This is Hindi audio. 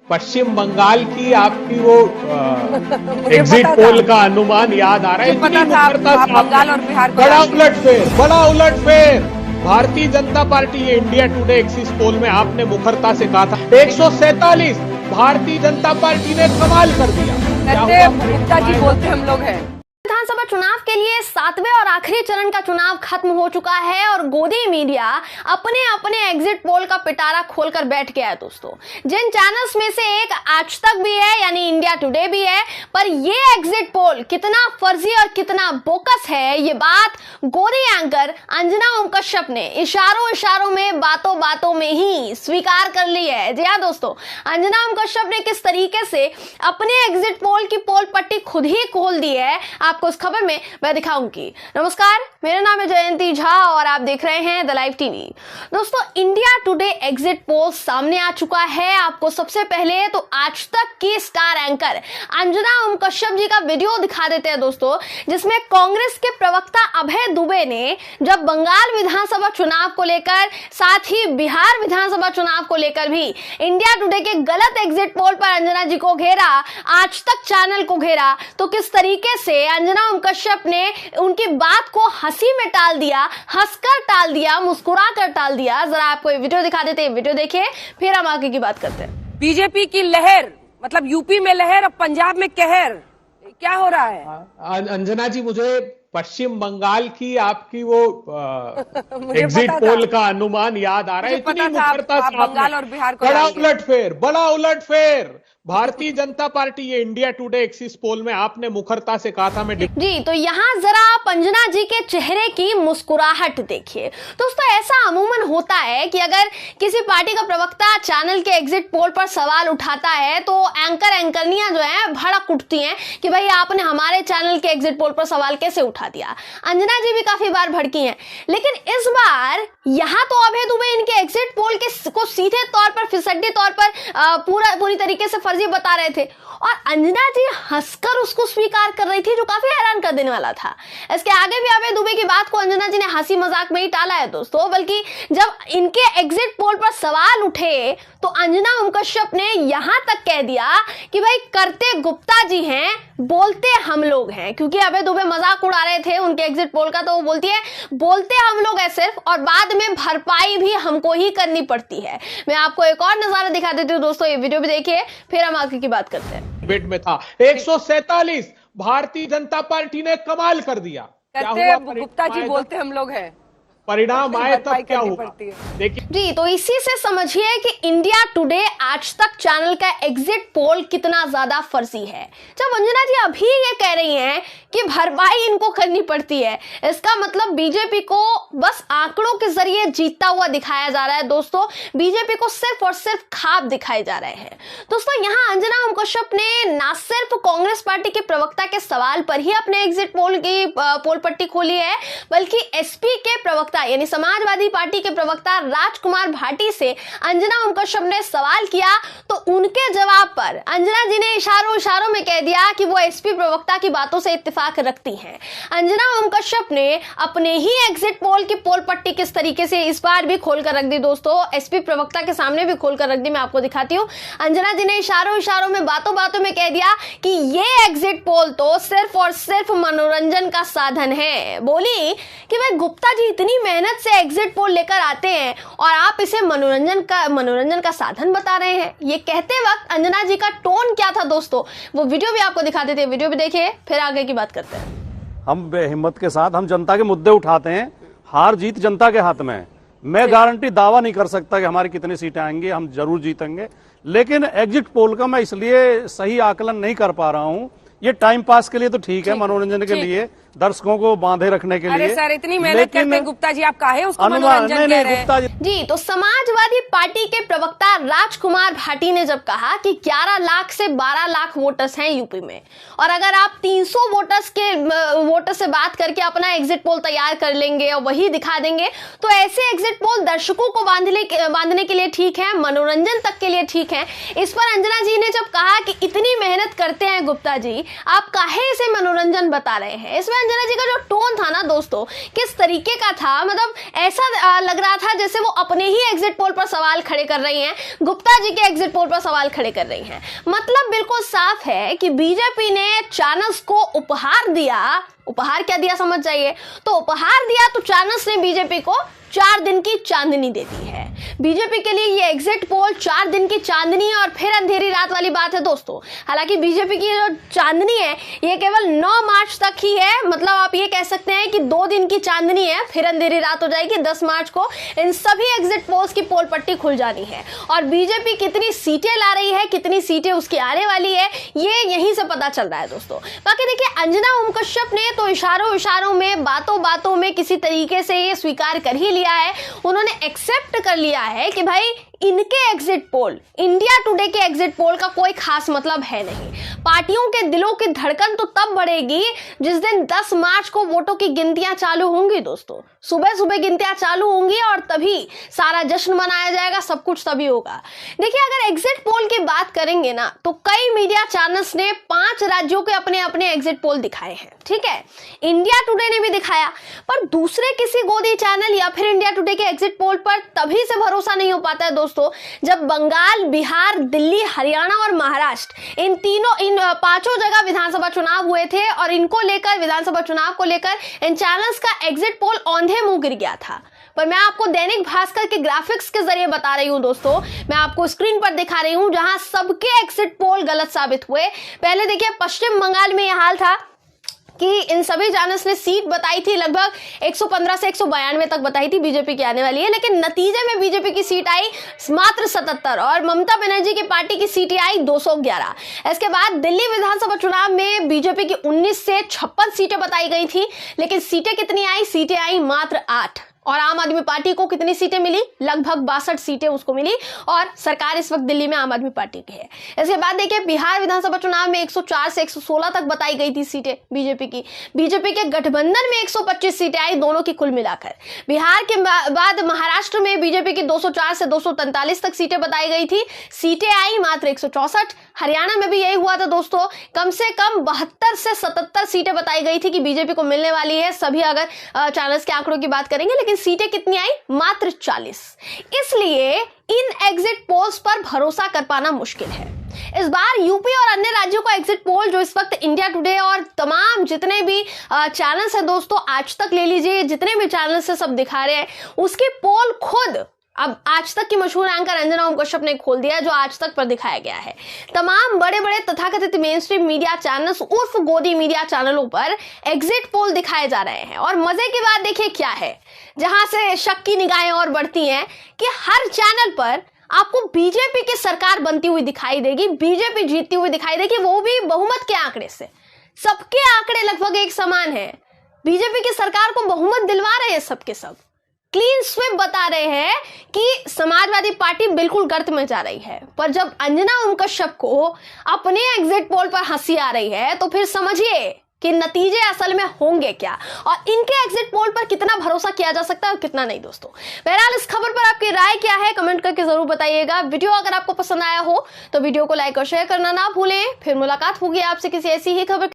पश्चिम बंगाल की आपकी वो एग्जिट पोल का अनुमान याद आ रहा है। इतनी मुखरता से बंगाल और बिहार को बड़ा उलटफेर भारतीय जनता पार्टी, ये इंडिया टुडे एक्सिस पोल में आपने मुखरता से कहा था 147, भारतीय जनता पार्टी ने कमाल कर दिया। गुप्ता जी बोलते हम लोग हैं। विधानसभा चुनाव के लिए 7वें और आखिरी चरण का चुनाव खत्म हो चुका है और गोदी मीडिया अपने अपने एग्जिट पोल का पिटारा खोलकर बैठ गया है दोस्तों। जिन चैनल्स में से एक आज तक भी है यानी इंडिया टुडे भी है, पर ये एग्जिट पोल कितना फर्जी और कितना बोकस है, ये बात गोदी एंकर अंजना ओम कश्यप ने इशारों इशारों में बातों बातों में ही स्वीकार कर ली है। जी हाँ दोस्तों, अंजना ओम कश्यप ने किस तरीके से अपने एग्जिट पोल की पोल पट्टी खुद ही खोल दी है, आपको इस खबर में मैं दिखाऊंगी। नमस्कार, मेरा नाम है जयंती झा और आप देख रहे हैं द लाइव टीवी। दोस्तों, इंडिया टुडे एग्जिट पोल सामने आ चुका है। आपको सबसे पहले तो आज तक की स्टार एंकर अंजना ओम कश्यप जी का वीडियो दिखा देते हैं दोस्तों, जिसमें कांग्रेस के प्रवक्ता अभय दुबे ने जब बंगाल विधानसभा चुनाव को लेकर, साथ ही बिहार विधानसभा चुनाव को लेकर भी इंडिया टुडे के गलत एग्जिट पोल पर अंजना जी को घेरा, आज तक चैनल को घेरा, तो किस तरीके से अंजना ओम कश्यप ने उनकी बात को हंसी में टाल दिया, हंसकर टाल दिया, मुस्कुरा कर टाल दिया। जरा आपको ये वीडियो दिखा देते हैं, वीडियो देखिए, फिर हम आगे की बात करते हैं। बीजेपी की लहर, मतलब यूपी में लहर, अब पंजाब में कहर, क्या हो रहा है? अंजना जी, मुझे पश्चिम बंगाल की आपकी वो एग्जिट पोल का अनुमान याद आ रहा है। इतनी मुखरता से बंगाल और बिहार को बड़ा उलटफेर भारतीय जनता पार्टी, ये इंडिया टुडे एक्सिस पोल में आपने मुखरता से कहा था। मैं जी, तो यहाँ जरा आप अंजना जी के चेहरे की मुस्कुराहट देखिए दोस्तों। ऐसा अमूमन होता है कि अगर किसी पार्टी का प्रवक्ता चैनल के एग्जिट पोल पर सवाल उठाता है तो एंकरनियां जो है भड़क उठती हैं कि भाई आपने हमारे चैनल के एग्जिट पोल पर सवाल कैसे उठा दिया। अंजना जी भी काफी बार भड़की हैं, लेकिन इस बार यहाँ तो अभय दुबे इनके एग्जिट पोल को सीधे तौर पर, फिसड्डी तौर पर पूरी तरीके से फर्जी बता रहे थे और अंजना जी हंसकर उसको स्वीकार कर रही थी, जो काफी हैरान कर देने वाला था। इसके आगे भी अभय दुबे की बात को अंजना जी ने हंसी मजाक में ही टाला है दोस्तों, बल्कि जब इनके एग्जिट पोल पर सवाल उठे तो अंजना ओम कश्यप ने यहां तक कह दिया कि भाई करते गुप्ता जी हैं, बोलते हम लोग हैं। क्योंकि अभय दुबे मजाक उड़ा रहे थे उनके एग्जिट पोल का, तो वो बोलती है बोलते हम लोग है सिर्फ, और बाद में भरपाई भी हमको ही करनी पड़ती है। मैं आपको एक और नजारा दिखा देती हूँ दोस्तों, ये वीडियो भी देखिए, फिर हम आगे की बात करते हैं। डिबेट में था 147, भारतीय जनता पार्टी ने कमाल कर दिया। क्या हुआ? गुप्ता जी बोलते हम लोग हैं। परिणाम आए तब क्या हुआ देखिए जी। तो इसी से समझिए कि इंडिया टुडे आज तक चैनल का एग्जिट पोल कितना ज्यादा फर्जी है। जब अंजना जी अभी ये कह रही हैं कि भरपाई इनको करनी पड़ती है, इसका मतलब बीजेपी को बस आंकड़ों के जरिए जीतता हुआ दिखाया जा रहा है दोस्तों। बीजेपी को सिर्फ और सिर्फ खाब दिखाए जा रहे हैं दोस्तों। यहाँ अंजना ओम कश्यप ने ना सिर्फ कांग्रेस पार्टी के प्रवक्ता के सवाल पर ही अपने एग्जिट पोल की पोल पट्टी खोली है, बल्कि एसपी के प्रवक्ता यानी समाजवादी पार्टी के प्रवक्ता राजकुमार भाटी से अंजना ओम कश्यप ने सवाल किया, तो उनके जवाब पर अंजना जी ने इशारों इशारों में कह दिया कि वो एसपी प्रवक्ता की बातों से इत्तेफाक रखती हैं। अंजना ओम कश्यप ने अपने ही एग्जिट पोल की पोल पट्टी किस तरीके से इस बार भी खोलकर रख दी दोस्तों, एसपी प्रवक्ता के सामने भी खोलकर रख दी। मैं आपको दिखाती हूँ। अंजना जी ने इशारों इशारों में बातों बातों में कह दिया कि ये एग्जिट पोल तो सिर्फ और सिर्फ मनोरंजन का साधन है। बोली कि भाई गुप्ता जी इतनी मेहनत से एग्जिट पोल लेकर आते हैं और आप इसे मनोरंजन का साधन बता रहे हैं। ये कहते वक्त अंजना जी का टोन क्या था दोस्तों, वो वीडियो भी आपको दिखा देते हैं, वीडियो भी देखिए, फिर आगे की बात करते हैं। हम बेहिम्मत के साथ हम जनता के मुद्दे उठाते हैं, हार जीत जनता के हाथ में है। मैं गारंटी दावा नहीं कर सकता कि हमारी कितनी सीटें आएंगी, हम जरूर जीतेंगे, लेकिन एग्जिट पोल का मैं इसलिए सही आकलन नहीं कर पा रहा हूं। ये टाइम पास के लिए तो ठीक है, मनोरंजन के लिए, दर्शकों को बांधे रखने के लिए। अरे सर, इतनी मेहनत करते हैं गुप्ता जी, आप काहे उसको मनोरंजन कह रहे हैं? गुप्ता जी, तो समाजवादी पार्टी के प्रवक्ता राजकुमार भाटी ने जब कहा कि 11 लाख से 12 लाख वोटर्स हैं यूपी में, और अगर आप 300 वोटर से बात करके अपना एग्जिट पोल तैयार कर लेंगे और वही दिखा देंगे, तो ऐसे एग्जिट पोल दर्शकों को बांधने के लिए ठीक है, मनोरंजन तक के लिए ठीक है। इस पर अंजना जी ने जब कहा कि इतनी मेहनत करते हैं गुप्ता जी, आप काहे इसे मनोरंजन बता रहे हैं, इसमें अंजना जी का जो टोन था ना दोस्तों, किस तरीके का था, मतलब ऐसा लग रहा था जैसे वो अपने ही एग्जिट पोल पर सवाल खड़े कर रही हैं, गुप्ता जी के एग्जिट पोल पर सवाल खड़े कर रही हैं। मतलब बिल्कुल साफ है कि बीजेपी ने चाणक्य को उपहार दिया। उपहार क्या दिया समझ जाइए, तो उपहार दिया तो चाणक्य ने बीजेपी को 4 दिन की चांदनी दे दी है। बीजेपी के लिए ये एग्जिट पोल 4 दिन की चांदनी और फिर अंधेरी रात वाली बात है दोस्तों। हालांकि बीजेपी की जो चांदनी है ये केवल 9 मार्च तक ही है, मतलब आप ये कह सकते हैं कि 2 दिन की चांदनी है, फिर अंधेरी रात हो जाएगी। 10 मार्च को इन सभी एग्जिट पोल्स की पोल पट्टी खुल जानी है और बीजेपी कितनी सीटें ला रही है, कितनी सीटें उसकी आने वाली है, ये यहीं से पता चल रहा है दोस्तों। बाकी देखिए, अंजना ओम कश्यप ने तो इशारों में, बातों में किसी तरीके से ये स्वीकार कर ही लिया है, उन्होंने एक्सेप्ट कर लिया है कि भाई इनके एग्जिट पोल, इंडिया टुडे के एग्जिट पोल का कोई खास मतलब है नहीं। पार्टियों के दिलों की धड़कन तो तब बढ़ेगी जिस दिन 10 मार्च को वोटों की गिनतियां चालू होंगी दोस्तों। सुबह गिनतियां चालू होंगी और तभी सारा जश्न मनाया जाएगा, सब कुछ तभी होगा। देखिए, अगर एग्जिट पोल की बात करेंगे ना तो कई मीडिया चैनल्स ने 5 राज्यों के अपने अपने एग्जिट पोल दिखाए हैं, ठीक है। इंडिया टुडे ने भी दिखाया, पर दूसरे किसी गोदी चैनल या फिर इंडिया टुडे के एग्जिट पोल पर तभी से भरोसा नहीं हो पाता है दोस्तों जब बंगाल, बिहार, दिल्ली, हरियाणा और महाराष्ट्र इन 5 जगह विधानसभा चुनाव हुए थे और इनको लेकर, विधानसभा चुनाव को लेकर इन चैनल्स का एग्जिट पोल औंधे मुंह गिर गया था। पर मैं आपको दैनिक भास्कर के ग्राफिक्स के जरिए बता रही हूं दोस्तों, मैं आपको स्क्रीन पर दिखा रही हूं जहां सबके एग्जिट पोल गलत साबित हुए। पहले देखिए, पश्चिम बंगाल में यह हाल था कि इन सभी चैनल्स ने सीट बताई थी, लगभग 115 से 192 तक बताई थी बीजेपी की आने वाली है, लेकिन नतीजे में बीजेपी की सीट आई मात्र 77 और ममता बनर्जी की पार्टी की सीटें आई 211। इसके बाद दिल्ली विधानसभा चुनाव में बीजेपी की 19 से 56 सीटें बताई गई थी, लेकिन सीटें कितनी आई? सीटें आई मात्र 8। और आम आदमी पार्टी को कितनी सीटें मिली? लगभग 62 सीटें उसको मिली और सरकार इस वक्त दिल्ली में आम आदमी पार्टी की है। इसके बाद देखिए, बिहार विधानसभा चुनाव में 104 से 116 तक बताई गई थी सीटें बीजेपी की। बीजेपी के गठबंधन में 125 सीटें आई, दोनों की कुल मिलाकर। बिहार के बाद महाराष्ट्र में बीजेपी की 204 से 243 तक सीटें बताई गई थी, सीटें आई मात्र 164। हरियाणा में भी यही हुआ था दोस्तों, कम से कम 72 से 77 सीटें बताई गई थी कि बीजेपी को मिलने वाली है, सभी अगर चैनल्स के आंकड़ों की बात करेंगे, लेकिन सीटें कितनी आई? मात्र 40। इसलिए इन एग्जिट पोल्स पर भरोसा कर पाना मुश्किल है। इस बार यूपी और अन्य राज्यों का एग्जिट पोल जो इस वक्त इंडिया टुडे और तमाम जितने भी चैनल्स हैं दोस्तों, आज तक ले लीजिए, जितने भी चैनल्स से सब दिखा रहे हैं, उसकी पोल खुद अब आज तक की मशहूर एंकर अंजना ओम कश्यप ने खोल दिया, जो आज तक पर दिखाया गया है। तमाम बड़े बड़े तथाकथित मेन स्ट्रीम मीडिया चैनल्स उर्फ गोदी मीडिया चैनलों पर एग्जिट पोल दिखाए जा रहे हैं। और मजे की बात देखिए क्या है, जहां से शक की निगाहें और बढ़ती हैं कि हर चैनल पर आपको बीजेपी की सरकार बनती हुई दिखाई देगी, बीजेपी जीतती हुई दिखाई देगी, वो भी बहुमत के आंकड़े से। सबके आंकड़े लगभग एक समान है, बीजेपी की सरकार को बहुमत दिलवा रहे हैं सबके सब। क्लीन स्वीप बता रहे हैं कि समाजवादी पार्टी बिल्कुल गर्त में जा रही है। पर जब अंजना ओम कश्यप को अपने एग्जिट पोल पर हंसी आ रही है तो फिर समझिए कि नतीजे असल में होंगे क्या और इनके एग्जिट पोल पर कितना भरोसा किया जा सकता है और कितना नहीं दोस्तों। बहरहाल इस खबर पर आपकी राय क्या है कमेंट करके जरूर बताइएगा। वीडियो अगर आपको पसंद आया हो तो वीडियो को लाइक और शेयर करना ना भूलें। फिर मुलाकात होगी आपसे किसी ऐसी ही खबर